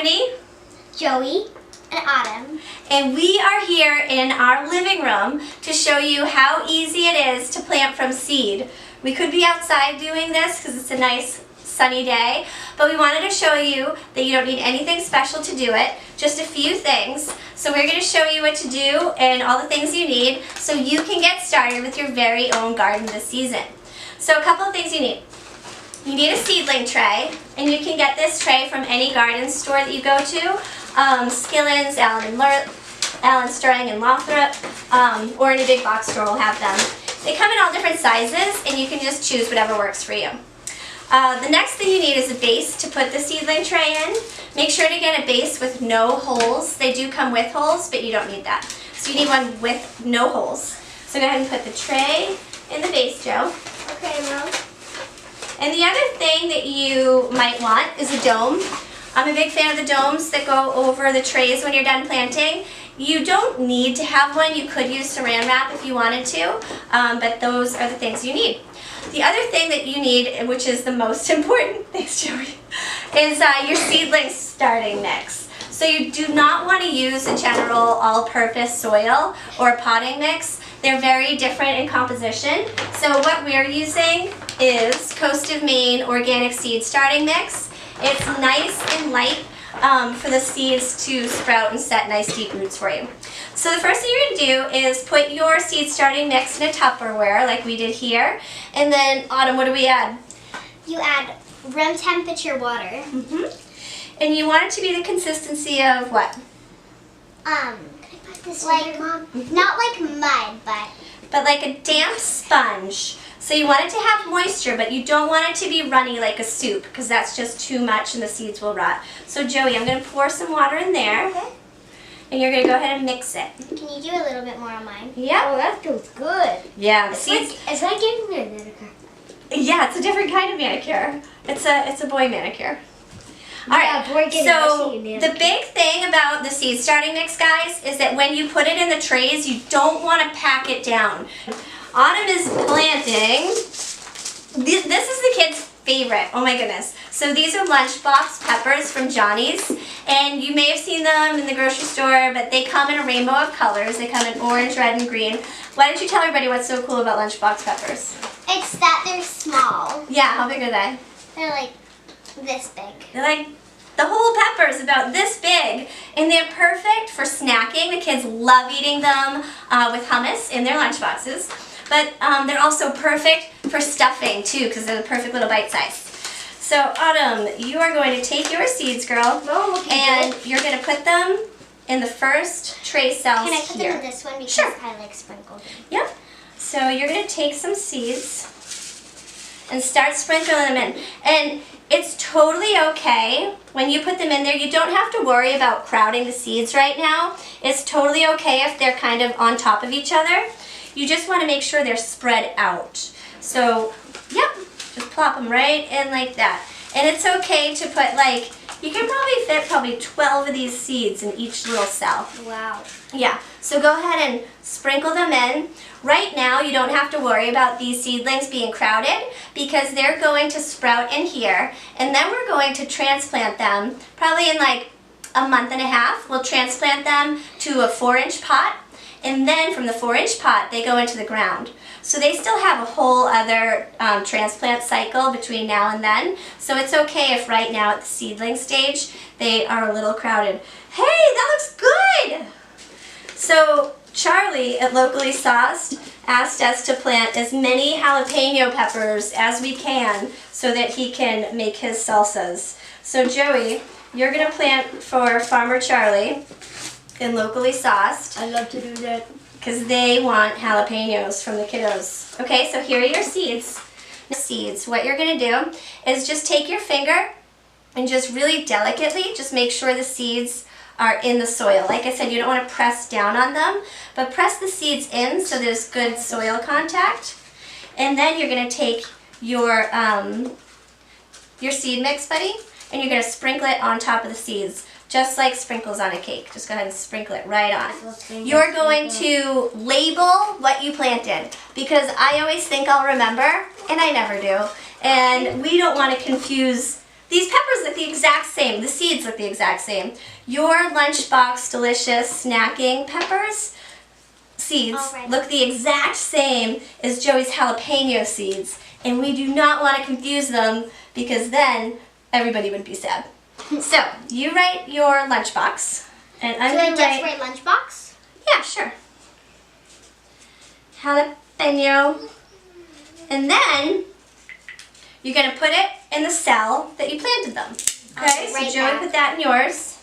Stephanie, Joey, and Autumn. and we are here in our living room to show you how easy it is to plant from seed. We could be outside doing this because it's a nice sunny day, but we wanted to show you that you don't need anything special to do it, just a few things. So we're going to show you what to do and all the things you need so you can get started with your very own garden this season. So a couple of things you need. You need a seedling tray, and you can get this tray from any garden store that you go to. Skillins, Allen Stirring and Lothrop, or any big box store will have them. They come in all different sizes, and you can just choose whatever works for you. The next thing you need is a base to put the seedling tray in. Make sure to get a base with no holes. They do come with holes, but you don't need that. So you need one with no holes. So go ahead and put the tray in the base, Joe. Okay, Mom. And the other thing that you might want is a dome. I'm a big fan of the domes that go over the trays when you're done planting. You don't need to have one. You could use saran wrap if you wanted to, but those are the things you need. The other thing that you need, which is the most important, thanks Joey, is your seedling starting mix. So you do not want to use a general all-purpose soil or potting mix. They're very different in composition. So what we're using is Coast of Maine Organic Seed Starting Mix. It's nice and light for the seeds to sprout and set nice deep roots for you. So the first thing you're going to do is put your seed starting mix in a Tupperware like we did here. And then, Autumn, what do we add? You add room temperature water. And you want it to be the consistency of what? Can I put this like, Mom? Not like mud, But like a damp sponge. So you want it to have moisture, but you don't want it to be runny like a soup because that's just too much and the seeds will rot. So Joey, I'm going to pour some water in there. Okay. And you're going to go ahead and mix it. Can you do a little bit more on mine? Yep. Oh, that feels good. Yeah, the seeds. It's like giving me a manicure. Yeah, it's a different kind of manicure. It's a boy manicure. All right, so the big thing about the seed starting mix, guys, is that when you put it in the trays, you don't want to pack it down. Autumn is planting. This is the kids' favorite. Oh my goodness. So these are lunchbox peppers from Johnny's, and you may have seen them in the grocery store, but they come in a rainbow of colors. They come in orange, red, and green. Why don't you tell everybody what's so cool about lunchbox peppers? It's that they're small. Yeah, how big are they? They're like this big. They're like, the whole pepper is about this big, and they're perfect for snacking. The kids love eating them with hummus in their lunch boxes, but they're also perfect for stuffing too because they're the perfect little bite size. So Autumn, you are going to take your seeds, girl, and you're going to put them in the first tray cells Can I put here. them in this one because Sure. I like sprinkled? Yep. So you're going to take some seeds and start sprinkling them in. And it's totally okay when you put them in there. You don't have to worry about crowding the seeds right now. It's totally okay if they're kind of on top of each other. You just want to make sure they're spread out. So, yep, just plop them right in like that. And it's okay to put like, you can probably fit probably 12 of these seeds in each little cell. Wow. Yeah, so go ahead and sprinkle them in. Right now, you don't have to worry about these seedlings being crowded because they're going to sprout in here, and then we're going to transplant them probably in like a month and a half. We'll transplant them to a 4-inch pot, and then from the 4-inch pot, they go into the ground. So they still have a whole other transplant cycle between now and then. So it's okay if right now at the seedling stage, they are a little crowded. Hey, that looks good! So Charlie at Locally Sauced asked us to plant as many jalapeno peppers as we can so that he can make his salsas. So Joey, you're going to plant for Farmer Charlie in Locally Sauced. I love to do that. Because they want jalapenos from the kiddos. Okay, so here are your seeds. What you're going to do is just take your finger and just really delicately just make sure the seeds are in the soil. Like I said, you don't want to press down on them, but press the seeds in so there's good soil contact. And then you're going to take your seed mix, buddy, and you're going to sprinkle it on top of the seeds. Just like sprinkles on a cake. Just go ahead and sprinkle it right on. You're going to label what you planted because I always think I'll remember, and I never do. And we don't want to confuse These peppers look the exact same. The seeds look the exact same. Your Lunchbox Delicious Snacking peppers, seeds, look the exact same as Joey's jalapeno seeds. And we do not want to confuse them because then everybody would be sad. So, you write your lunchbox. And I'm going to write lunchbox? Yeah, sure. Jalapeno. And then you're going to put it in the cell that you planted them. Okay, so Joey put that in yours.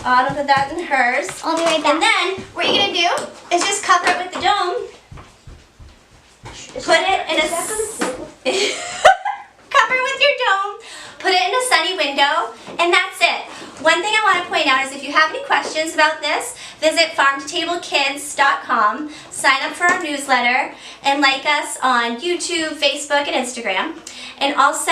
Autumn put that in hers. I'll be right back. And then what you're going to do is just cover it with the dome. Put it in a... cover it with your dome. Put it in a sunny window. And that's it. One thing I want to point out is if you have any questions about this, visit farmtotablekids.com, sign up for our newsletter, and like us on YouTube, Facebook, and Instagram. And also,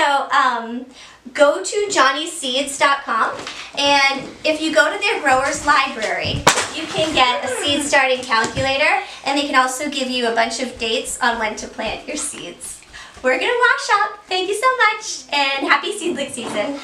go to johnnyseeds.com, and if you go to their growers library, you can get a seed starting calculator, and they can also give you a bunch of dates on when to plant your seeds. We're going to wash up. Thank you so much, and happy seedling season.